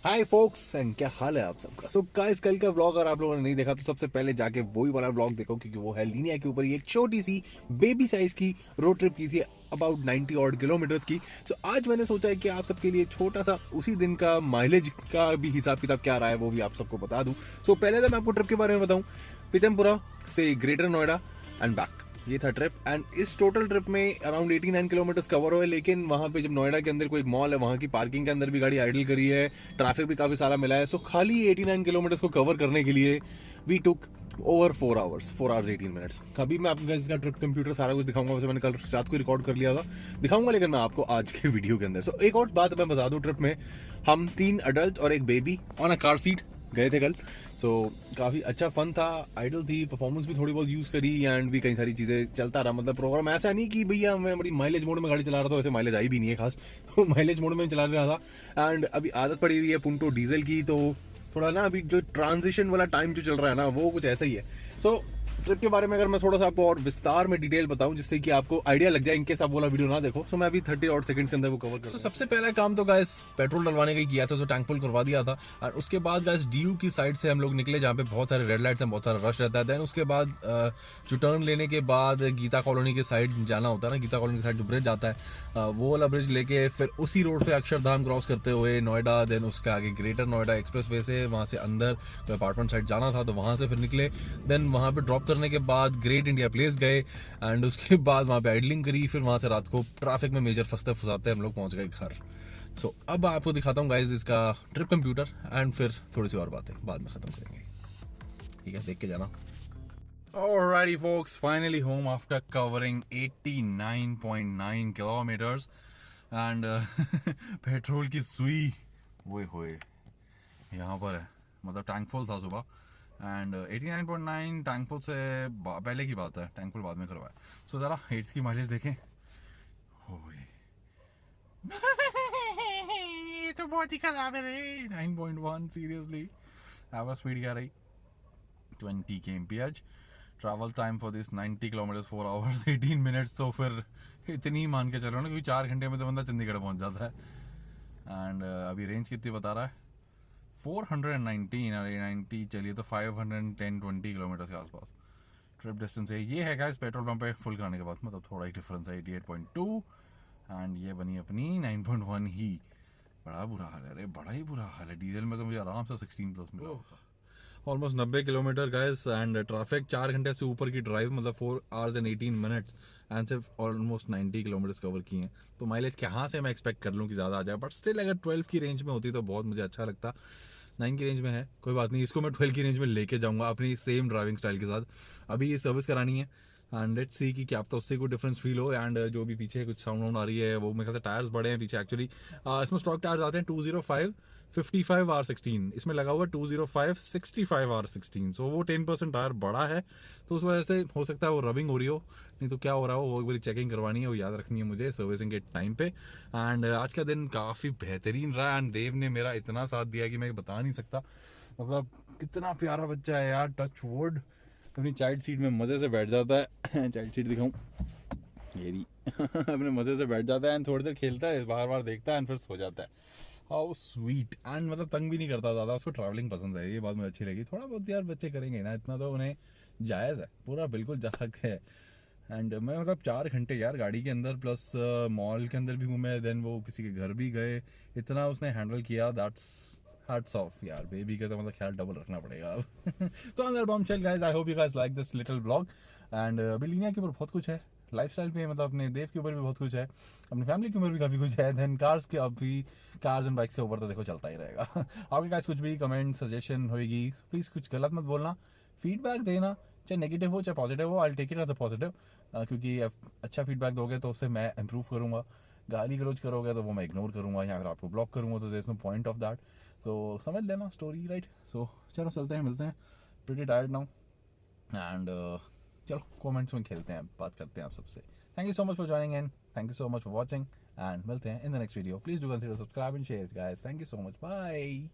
Hi focus and क्या हाल है आप सबका। सो गाइस, कल का व्लॉग अगर आप लोगों ने नहीं देखा तो सबसे पहले जाके वही वाला व्लॉग देखो, क्योंकि वो है लीनिया के ऊपर ही एक छोटी सी बेबी साइज की रोड ट्रिप की थी अबाउट 90 ऑड किलोमीटर्स की। तो आज मैंने सोचा है कि आप सबके लिए छोटा सा उसी दिन का माइलेज का भी हिसाब किताब क्या रहा है वो भी आप सबको बता दूं। सो पहले तो मैं आपको ट्रिप के बारे में बताऊं। पीतमपुरा से ग्रेटर नोएडा एंड बैक, ये था ट्रिप। एंड इस टोटल ट्रिप में अराउंड 89 किलोमीटर्स कवर हुए, लेकिन वहाँ पे जब नोएडा के अंदर कोई एक मॉल है, वहाँ की पार्किंग के अंदर भी गाड़ी आइडल करी है, ट्रैफिक भी काफ़ी सारा मिला है। सो खाली 89 किलोमीटर्स को कवर करने के लिए we took over 4 hours 18 minutes. अभी मैं आपको इसका ट्रिप कंप्यूटर सारा कुछ दिखाऊंगा, वैसे मैंने कल रात को रिकॉर्ड कर लिया था, दिखाऊंगा लेकिन मैं आपको आज के वीडियो के अंदर। सो एक और बात मैं बता दूं, ट्रिप में हम 3 अडल्ट और एक baby on a car seat गए थे कल। सो काफ़ी अच्छा फन था, आइडल थी, परफॉर्मेंस भी थोड़ी बहुत यूज़ करी एंड भी कई सारी चीज़ें चलता रहा। मतलब प्रोग्राम ऐसा नहीं कि भैया मैं बड़ी माइलेज मोड में गाड़ी चला रहा था, वैसे माइलेज आई भी नहीं है खास तो माइलेज मोड में चला रहा था। एंड अभी आदत पड़ी हुई है पुंटो डीजल की, तो थोड़ा ना अभी जो ट्रांजिशन वाला टाइम जो चल रहा है ना, वो कुछ ऐसा ही है। सो ट्रिप के बारे में अगर मैं थोड़ा सा आपको और विस्तार में डिटेल बताऊं, जिससे कि आपको आइडिया लग जाए, इनकेस आप वाला वीडियो ना देखो। सो मैं अभी 30 और सेकंड्स के अंदर वो कवर कर। सबसे पहला काम तो गाइस पेट्रोल डलवाने का ही किया था, तो टैंक फुल करवा दिया था। और उसके बाद गाइस डीयू की साइड से हम लोग निकले, जहाँ पे बहुत सारे रेड लाइट्स हैं, बहुत सारा रश रहता है। देन उसके बाद जो टर्न लेने के बाद गीता कॉलोनी के साइड जाना होता है ना, गीता कॉलोनी के साइड जो ब्रिज आता है, वो वाला ब्रिज लेके फिर उसी रोड पे अक्षरधाम क्रॉस करते हुए नोएडा, देन उसके आगे ग्रेटर नोएडा एक्सप्रेस वे से वहाँ से अंदर अपार्टमेंट साइड जाना था, तो वहाँ से फिर निकले। देन वहाँ पे ड्रॉप करने के बाद ग्रेट इंडिया प्लेस गए एंड उसके बाद वहाँ पे आइडलिंग करी। फिर वहाँ से रात को ट्रैफिक में मेजर फंसते फंसाते हम लोग पहुँच गए घर। सो अब आपको दिखाता हूँ गाइज इसका ट्रिप कंप्यूटर एंड फिर थोड़ी सी और बातें बाद में ख़त्म करेंगे। ठीक है, देख के जाना। Alrighty folks, finally home after covering 89.9 kilometers and petrol की सुई वो होए यहाँ पर है, मतलब टैंक फुल था सुबह एंड 89.9 टैंक फुल से पहले की बात है, टैंक फुल बाद में करवाया। सो ज़रा हेड्स की माइलेज देखें। होए ये तो बहुत ही खराब है रे। 9.1 सीरियसली। एवरेज स्पीड क्या रही? 20 kmph। Travel time for this 90 kilometre 4 hours 18 minutes. तो फिर इतनी मान के चलो ना, क्योंकि 4 घंटे में तो बंदा चंडीगढ़ पहुंच जाता है। एंड अभी रेंज कितनी बता रहा है? 419 और 90 चलिए तो 510-20 किलोमीटर के आसपास ट्रिप डिस्टेंस है। ये है गाइस पेट्रोल पंप पे फुल कराने के बाद, मतलब थोड़ा ही डिफरेंस है, 88.2 एंड ये बनी अपनी 9.1 ही। बड़ा बुरा हाल है रे, बड़ा ही बुरा हाल है। डीजल में तो मुझे आराम से 16 प्लस मिला होता। Almost 90 kilometre guys and traffic 4 घंटे से ऊपर की ड्राइव, मतलब 4 आवर्स एंड 18 मिनट्स एंड सिर्फ ऑलमोस्ट 90 किलोमीटर्स कवर किए हैं। तो माइलेज कहाँ से मैं एक्सपेक्ट कर लूँ कि ज़्यादा आ जाए, बट स्टिल अगर 12 की रेंज में होती तो बहुत मुझे अच्छा लगता। 9 की रेंज में है, कोई बात नहीं, इसको मैं 12 की रेंज में लेके जाऊँगा अपनी सेम ड्राइविंग स्टाइल के साथ। अभी ये सर्विस करानी है एंड लेट्स सी कि क्या अब तो उससे कोई डिफरेंस फील हो। एंड जो भी पीछे कुछ साउंड वाउंड आ रही है वो मेरे ख्याल से टायर्स बड़े हैं पीछे एक्चुअली। इसमें स्टॉक टायर्स आते हैं 205 55 R16, इसमें लगा हुआ 205 65 R16। सो वो 10% टायर बड़ा है, तो उस वजह से हो सकता है वो रबिंग हो रही हो, नहीं तो क्या हो रहा हो वो एक बार चेकिंग करवानी है, वो याद रखनी है मुझे सर्विसिंग के टाइम पे। एंड आज का दिन काफ़ी बेहतरीन रहा एंड देव ने मेरा इतना साथ दिया कि मैं बता नहीं सकता। मतलब कितना प्यारा बच्चा है यार, टच वुड अपनी चाइल्ड सीट में मज़े से बैठ जाता है चाइल्ड सीट दिखाऊं, ये भी अपने मज़े से बैठ जाता है एंड थोड़ी देर खेलता है, बार बार देखता है एंड फिर सो जाता है। हाउ स्वीट एंड मतलब तंग भी नहीं करता ज़्यादा, उसको ट्रैवलिंग पसंद है, ये बात मुझे अच्छी लगी। थोड़ा बहुत यार बच्चे करेंगे ना, इतना तो उन्हें जायज़ है, पूरा बिल्कुल जायज़ है। एंड मैं मतलब 4 घंटे यार गाड़ी के अंदर प्लस मॉल के अंदर भी घूमे, देन वो किसी के घर भी गए, इतना उसने हैंडल किया। दैट्स हैट्स ऑफ यार, बेबी का तो मतलब ख्याल डबल रखना पड़ेगा अब तो अंदर bombshell guys, I hope you guys like this little blog. And बिलिनिया के ऊपर बहुत कुछ है, लाइफस्टाइल पे मतलब अपने देव के ऊपर भी बहुत कुछ है, अपनी फैमिली के ऊपर भी काफ़ी कुछ है, देन कार्स के अभी कार्स एंड बाइक्स के ऊपर तो देखो चलता ही रहेगा आपके पास कुछ भी कमेंट सजेशन होगी प्लीज़ कुछ गलत मत बोलना, फीडबैक देना, चाहे नेगेटिव हो चाहे पॉजिटिव हो, I take it as a positive, क्योंकि अच्छा फीडबैक दोगे तो उससे मैं इंप्रूव करूँगा। गाली गलौज करोगे तो वो मैं इग्नोर करूँगा, या अगर आपको ब्लॉक करूँगा तो there is no point of that. So समझ लेना स्टोरी, राइट। सो चलो चलते हैं, मिलते हैं, प्रीटी टायर्ड नाउ एंड चलो कमेंट्स में खेलते हैं, बात करते हैं आप सबसे। Thank you so much for joining in, thank you so much for watching and मिलते हैं in the next video. Please do consider subscribe and share guys, thank you so much, bye.